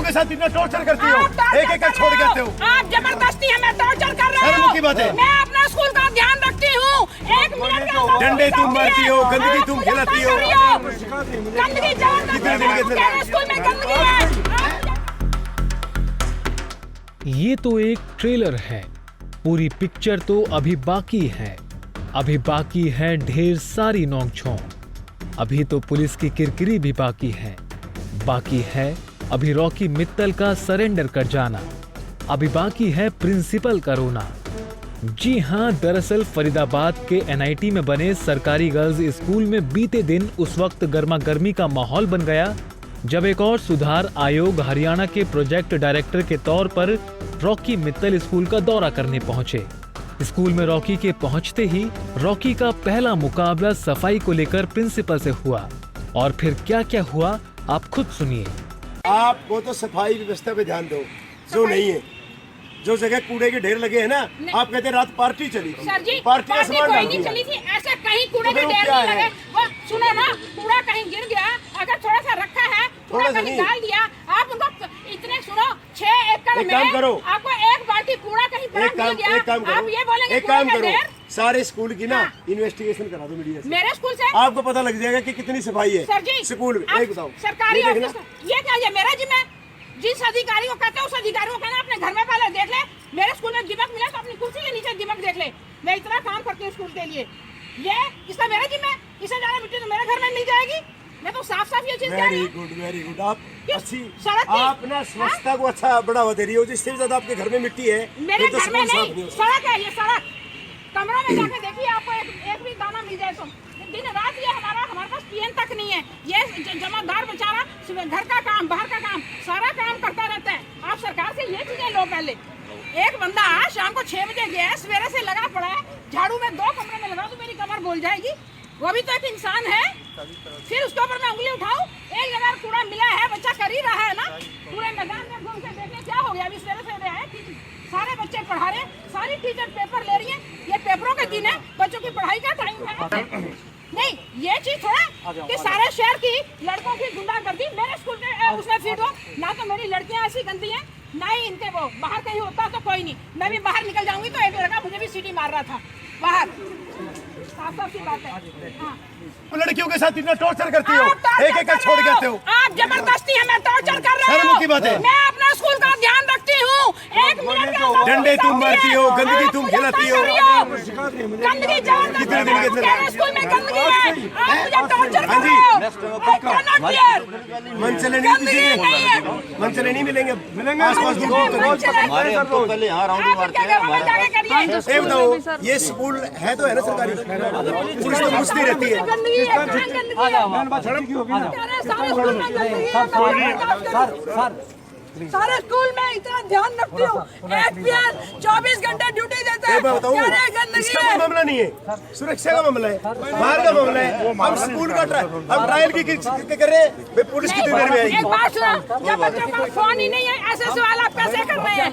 लड़कियों के साथ इतना टॉर्चर करती हो, एक एक कर छोड़ देते हो। आप जबरदस्ती हमें टॉर्चर कर रहे हो। की बात है। मैं अपना स्कूल का ध्यान रखती हूँ। एक मिनट के अंदर डंडे तुम मारती हो, गंदगी तुम खिलाती हो। गंदगी जबरदस्ती स्कूल में गंदगी है। ये तो एक ट्रेलर है, पूरी पिक्चर तो अभी बाकी है। अभी बाकी है ढेर सारी नोकझोंक। अभी तो पुलिस की किरकिरी भी बाकी है। बाकी है अभी रॉकी मित्तल का सरेंडर कर जाना। अभी बाकी है प्रिंसिपल का रोना। जी हां, दरअसल फरीदाबाद के एनआईटी में बने सरकारी गर्ल्स स्कूल में बीते दिन उस वक्त गर्मा गर्मी का माहौल बन गया जब एक और सुधार आयोग हरियाणा के प्रोजेक्ट डायरेक्टर के तौर पर रॉकी मित्तल स्कूल का दौरा करने पहुंचे। स्कूल में रॉकी के पहुंचते ही रॉकी का पहला मुकाबला सफाई को लेकर प्रिंसिपल से हुआ। और फिर क्या क्या हुआ आप खुद सुनिए। आपको तो सफाई व्यवस्था पे ध्यान दो, जो नहीं है। जो जगह कूड़े के ढेर लगे हैं ना, आप कहते हैं रात पार्टी चली। सर जी, पार्टी का सामान कोई नहीं चली थी, ऐसे कहीं कूड़े के ढेर नहीं लगे। वो सुनो ना, कूड़ा कहीं गिर गया, अगर थोड़ा सा रखा है, थोड़ा कहीं डाल दिया, आप उनको इतने सुनो 6 एकड़ में आपको एक बाल्टी कूड़ा कहीं पड़ा मिल गया, आप ये बोलेंगे एक काम करो, सारे स्कूल की ना इन्वेस्टिगेशन करा दो मीडिया से। मेरे स्कूल से आपको पता लग जाएगा कि कितनी सफाई है सर जी स्कूल में। एक बताओ, सरकारी ऑफिस ये क्या है? मेरा जिम्मे जिस अधिकारी को कहते हैं उस अधिकारी को कहना अपने घर में पहले देख ले। मेरे स्कूल में दिमाग मिला तो अपनी कुर्सी के नीचे दिमाग देख ले। मैं इतना काम करती हूँ स्कूल के लिए, ये इसका मेरा जिम्मे। इससे ज्यादा मिट्टी तो मेरे घर में मिल जाएगी। मैं तो साफ साफ ये चीज कह रही हूँ। Very good. आप अच्छी आप ना स्वच्छता को अच्छा बढ़ावा दे रही हो। जिससे ज्यादा आपके घर में मिट्टी है, मेरे घर में नहीं, सड़क है, ये सड़क। कमरों में जाके देखिए, आपको एक भी दाना मिल जाए तो। दिन रात ये हमारे पास पीएन तक नहीं है। ये जमादार बेचारा घर का काम, बाहर का काम, सारा काम करता रहता है। आप सरकार से ये चीजें लो। पहले एक बंदा शाम को 6 बजे गया, सवेरे से लगा पड़ा है झाड़ू में, 2 कमरे में लगा तो मेरी कमर बोल जाएगी। वो भी तो एक इंसान है। फिर उसके ऊपर मैं उंगली उठाऊं? एक जगह कूड़ा मिला है, बच्चा कर ही रहा है ना। पूरे मैदान में घूम के देखें क्या हो गया। अभी सवेरे आए, सारे बच्चे पढ़ा रहे, सारी टीचर पेपर ले रही है। ये पेपरों के दिन है, बच्चों की पढ़ाई का टाइम है। नहीं, ये चीज थोड़ा कि सारे शहर की लड़कों की गुंडागर्दी मेरे स्कूल के उसमें फीड हो ना। तो मेरी लड़कियां ऐसी गंदी हैं ना ही इनके। वो बाहर कहीं होता तो कोई नहीं, मैं भी बाहर निकल जाऊंगी तो एक लड़का मुझे भी सीटी मार रहा था बाहर। साफ सी बात है। हाँ। लड़कियों के साथ इतना टॉर्चर करती हो, एक एक कर छोड़ देते हो। आप जबरदस्ती हमें टॉर्चर कर रहे हो। की बात है। मैं अपना स्कूल का ध्यान रखती हूँ। एक मिनट के अंदर डंडे तुम मारती हो, गंदगी तुम खिलाती हो। गंदगी जबरदस्ती स्कूल में गंदगी है, आप मुझे टॉर्चर कर रहे हो। मनचले नहीं मिलेंगे आसपास। पहले यहाँ राउंड मारते हैं। ये बताओ, ये स्कूल है तो है ना सरकारी? पुलिस तो घुसती रहती है। सारे स्कूल में इतना ध्यान रखती हूँ। एफपीआर 24 घंटे ड्यूटी देता है। इसका कोई मामला नहीं है, सुरक्षा का मामला है, बाहर का मामला है। हम स्कूल का ट्रायल की कर रहे हैं, पुलिस कितनी देर में आएगी? एक बात सुना, जब बच्चों के पास फोन ही नहीं है, ऐसे सवाल आप कैसे कर रहे हैं?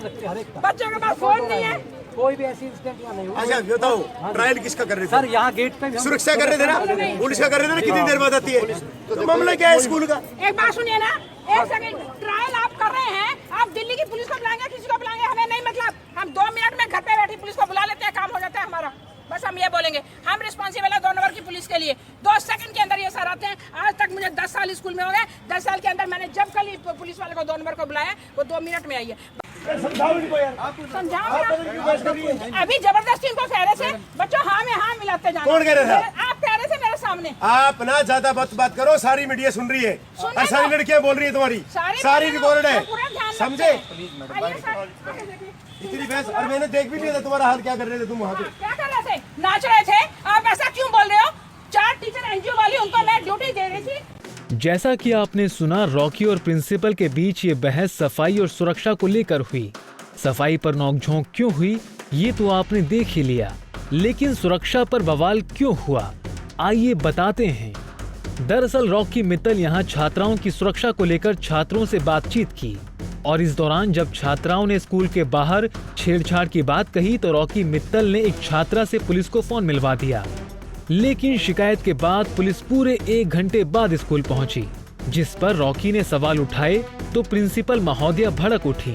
बच्चों के पास फोन नहीं है, कोई भी ऐसी इंसिडेंट यहाँ नहीं हुआ। अच्छा बताओ, ट्रायल किसका कर रहे थे? सर यहाँ गेट पे सुरक्षा कर रहे थे ना, पुलिस का कर रहे थे ना। कितनी देर बाद आती है? तो मामला क्या है स्कूल का? एक बात सुनिए ना, एक सेकंड। ट्रायल आप कर रहे हैं, आप दिल्ली की पुलिस को बुलाएंगे, किसी को बुलाएंगे, हमें नहीं मतलब। हम 2 मिनट में घर पे बैठी पुलिस को बुला लेते हैं, काम हो जाता है हमारा। बस हम ये बोलेंगे, हम रिस्पॉन्सिबल है 2 नंबर की पुलिस के लिए। 2 सेकंड के अंदर ये सर आते हैं। आज तक मुझे 10 साल स्कूल में हो गए। 10 साल के अंदर मैंने जब कल पुलिस वाले को 2 नंबर को बुलाया, वो 2 मिनट में आई है। समझाओ इनको यार। समझाओ। अभी जबरदस्ती इनको कह रहे थे बच्चों हाँ में हाँ मिलाते जाना। कौन कह रहे थे? आप कह रहे थे मेरे सामने। आप ना ज्यादा बात करो, सारी मीडिया सुन रही है और सारी लड़कियां बोल रही है तुम्हारी, सारी रिकॉर्ड है, समझे? इतनी बहस। और मैंने देख भी लिया था तुम्हारा हाल क्या कर रहे थे तुम वहाँ पे। क्या कर रहे थे? नाच रहे थे। आप ऐसा क्यों बोल रहे हो? 4 टीचर एनजीओ वाली, उनको मैं ड्यूटी दे रही थी। जैसा कि आपने सुना, रॉकी और प्रिंसिपल के बीच ये बहस सफाई और सुरक्षा को लेकर हुई। सफाई पर नोकझोंक क्यों हुई ये तो आपने देख ही लिया, लेकिन सुरक्षा पर बवाल क्यों हुआ आइए बताते हैं। दरअसल रॉकी मित्तल यहाँ छात्राओं की सुरक्षा को लेकर छात्रों से बातचीत की और इस दौरान जब छात्राओं ने स्कूल के बाहर छेड़छाड़ की बात कही तो रॉकी मित्तल ने एक छात्रा से पुलिस को फोन मिलवा दिया। लेकिन शिकायत के बाद पुलिस पूरे 1 घंटे बाद स्कूल पहुंची जिस पर रॉकी ने सवाल उठाए तो प्रिंसिपल महोदया भड़क उठी।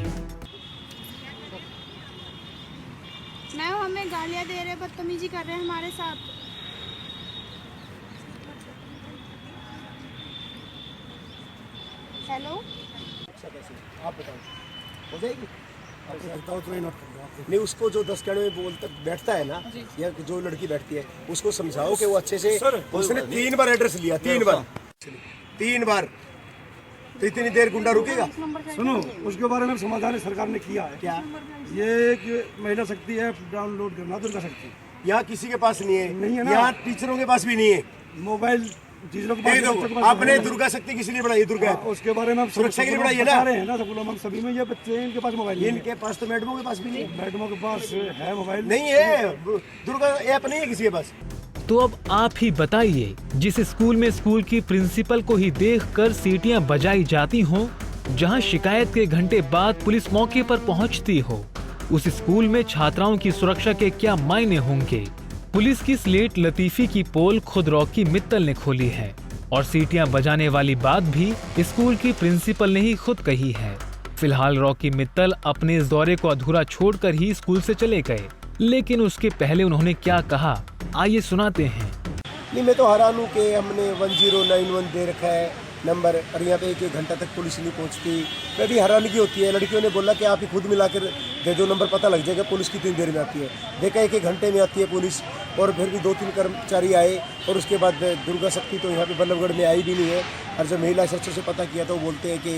मैम हमें गालियां दे रहे, बदतमीजी कर रहे हैं हमारे साथ। हेलो, आप बताओ, हो जाएगी? नहीं, उसको जो 10 में बोलता बैठता है ना, या जो लड़की बैठती है उसको समझाओ कि वो अच्छे से, उसने 3 बार एड्रेस लिया, 3 बार, तो इतनी देर गुंडा रुकेगा? सुनो, उसके बारे में समाधान सरकार ने किया है। क्या? ये कि महिला शक्ति ऐप डाउनलोड करना, दुर्गा शक्ति। यहाँ किसी के पास नहीं नहीं है है, ना। यहाँ टीचरों के पास भी नहीं है। मोबाइल टीचरों के नहीं, पास, देखो, बच्चों के पास आपने है ना। दुर्गा शक्ति किस लिए बढ़ाई? दुर्गा ऐप उसके बारे में हम सुरक्षा के लिए बढ़ाई है बता ना? रहे हैं ना, स्कूलों में सभी में ये बच्चे हैं, इनके पास मोबाइल नहीं है। इनके पास तो मैडमों के पास भी नहीं, मैडमों के पास है मोबाइल नहीं है, दुर्गा ऐप नहीं है किसी के पास। तो अब आप ही बताइए, जिस स्कूल में स्कूल की प्रिंसिपल को ही देखकर सीटियां बजाई जाती हों, जहां शिकायत के घंटे बाद पुलिस मौके पर पहुंचती हो, उस स्कूल में छात्राओं की सुरक्षा के क्या मायने होंगे? पुलिस की स्लेट लतीफी की पोल खुद रॉकी मित्तल ने खोली है और सीटियां बजाने वाली बात भी स्कूल की प्रिंसिपल ने ही खुद कही है। फिलहाल रॉकी मित्तल अपने इस दौरे को अधूरा छोड़कर ही स्कूल से चले गए, लेकिन उसके पहले उन्होंने क्या कहा, आइए सुनाते हैं। नहीं, मैं तो हैरान हूँ कि हमने 1091 दे रखा है नंबर, और यहाँ पे 1 घंटा तक पुलिस नहीं पहुँचती। मैं भी हैरानगी होती है। लड़कियों ने बोला कि आप ही खुद मिला कर दे दो नंबर, पता लग जाएगा पुलिस कितनी देर में आती है। देखा 1 घंटे में आती है पुलिस, और फिर भी 2-3 कर्मचारी आए, और उसके बाद दुर्गा शक्ति तो यहाँ पे बल्लभगढ़ में आई भी नहीं है। और जब महिला सेक्शन से पता किया तो वो बोलते हैं कि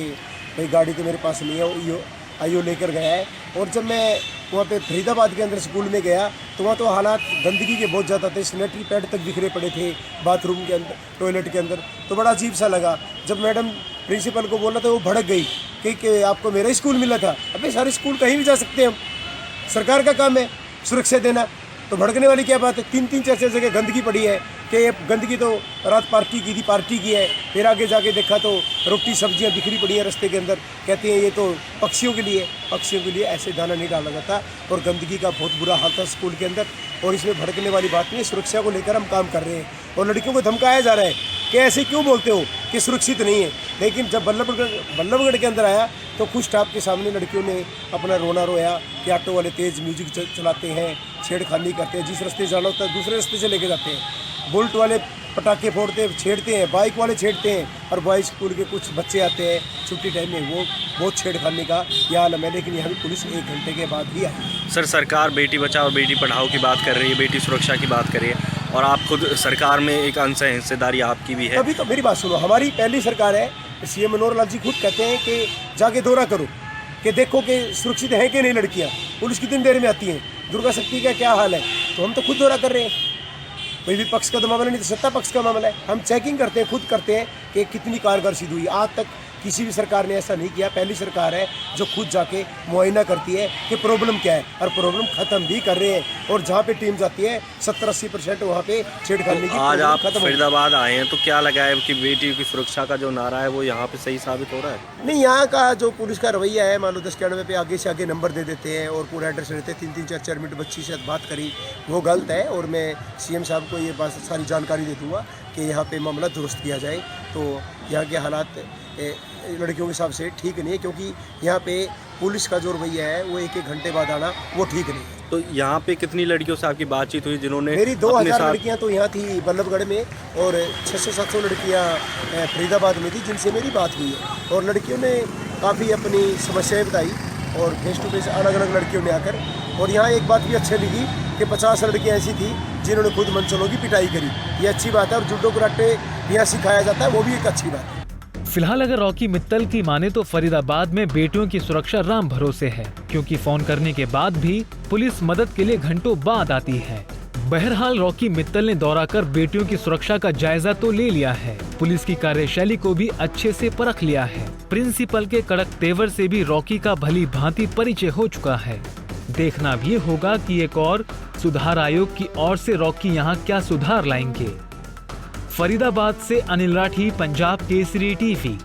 भाई गाड़ी तो मेरे पास नहीं है, वो आईओ लेकर गया है। और जब मैं वहाँ पे फरीदाबाद के अंदर स्कूल में गया तो वहाँ तो हालात गंदगी के बहुत ज़्यादा थे, सैनिटरी पैड तक बिखरे पड़े थे बाथरूम के अंदर, टॉयलेट के अंदर। तो बड़ा अजीब सा लगा। जब मैडम प्रिंसिपल को बोला तो वो भड़क गई कि आपको मेरा स्कूल मिला था। अबे सारे स्कूल कहीं भी जा सकते हैं हम, सरकार का काम है सुरक्षा देना, तो भड़कने वाली क्या बात है? 3-3 4 जगह गंदगी पड़ी है कि ये गंदगी तो रात पार्टी की है। फिर आगे जाके देखा तो रोटी सब्जियां बिखरी पड़ी है रास्ते के अंदर। कहते हैं ये तो पक्षियों के लिए ऐसे दाना नहीं डाला जाता। और गंदगी का बहुत बुरा हाल था स्कूल के अंदर। और इसमें भड़कने वाली बात नहीं है, सुरक्षा को लेकर हम काम कर रहे हैं। और लड़कियों को धमकाया जा रहा है कि ऐसे क्यों बोलते हो कि सुरक्षित नहीं है। लेकिन जब बल्लभगढ़ के अंदर आया तो खुद स्टाफ के सामने लड़कियों ने अपना रोना रोया कि ऑटो वाले तेज़ म्यूजिक चलाते हैं, छेड़खानी करते हैं, जिस रास्ते जाना होता है दूसरे रास्ते से लेके जाते हैं। बुलेट वाले पटाखे फोड़ते छेड़ते हैं, बाइक वाले छेड़ते हैं, और बॉय स्कूल के कुछ बच्चे आते हैं छुट्टी टाइम में, वो बहुत छेड़खानी का यह हाल है। लेकिन यहाँ भी पुलिस 1 घंटे के बाद ही आई। सर, सरकार बेटी बचाओ और बेटी पढ़ाओ की बात कर रही है, बेटी सुरक्षा की बात कर रही है, और आप खुद सरकार में एक अंश है, हिस्सेदारी आपकी भी है। अभी तो मेरी बात सुनो, हमारी पहली सरकार है। सीएम मनोहर लाल जी खुद कहते हैं कि जाके दौरा करो कि देखो कि सुरक्षित है कि नहीं लड़कियाँ, पुलिस कितनी देर में आती हैं, दुर्गा शक्ति का क्या हाल है। तो हम तो खुद दौरा कर रहे हैं। कोई विपक्ष का तो मामला नहीं, तो सत्ता पक्ष का मामला है। हम चेकिंग करते हैं, खुद करते हैं कि कितनी कारगर सिद्ध हुई। आज तक किसी भी सरकार ने ऐसा नहीं किया। पहली सरकार है जो खुद जाके मुआयना करती है कि प्रॉब्लम क्या है, और प्रॉब्लम खत्म भी कर रहे हैं। और जहाँ पे टीम जाती है 70-80% वहाँ पे छेड़खानी की। आज आप फरीदाबाद आए हैं तो क्या लगा है कि बेटी की सुरक्षा का जो नारा है वो यहाँ पे सही साबित हो रहा है? नहीं, यहाँ का जो पुलिस का रवैया है, मान लो 10-91 पे आगे से आगे नंबर दे देते हैं और पूरा एड्रेस देते हैं। 3-3 4-4 मिनट बच्ची से बात करी, वो गलत है। और मैं सीएम साहब को ये बात सारी जानकारी दे दूँगा कि यहाँ पे मामला दुरुस्त किया जाए। तो यहाँ के हालात लड़कियों के हिसाब से ठीक नहीं है, क्योंकि यहाँ पे पुलिस का जो रवैया है वो 1-1 घंटे बाद आना वो ठीक नहीं है। तो यहाँ पे कितनी लड़कियों से आपकी बातचीत हुई जिन्होंने? मेरी 2000 लड़कियाँ तो यहाँ थी बल्लभगढ़ में, और 600-700 लड़कियाँ फरीदाबाद में थी जिनसे मेरी बात हुई है। और लड़कियों ने काफ़ी अपनी समस्याएं बताई, और फेस टू फेस अलग अलग लड़कियों ने आकर। और यहाँ एक बात भी अच्छी लगी कि 50 लड़कियाँ ऐसी थी जिन्होंने खुद मंचलों की पिटाई करी। ये अच्छी बात है। और जूडो कराटे यहाँ सिखाया जाता है, वो भी एक अच्छी बात है। फिलहाल अगर रॉकी मित्तल की माने तो फरीदाबाद में बेटियों की सुरक्षा राम भरोसे है, क्योंकि फोन करने के बाद भी पुलिस मदद के लिए घंटों बाद आती है। बहरहाल रॉकी मित्तल ने दौरा कर बेटियों की सुरक्षा का जायजा तो ले लिया है, पुलिस की कार्यशैली को भी अच्छे से परख लिया है। प्रिंसिपल के कड़क तेवर से भी रॉकी का भली भांति परिचय हो चुका है। देखना भी होगा कि एक और सुधार आयोग की ओर से रॉकी यहाँ क्या सुधार लाएंगे। फरीदाबाद से अनिल राठी, पंजाब केसरी टीवी।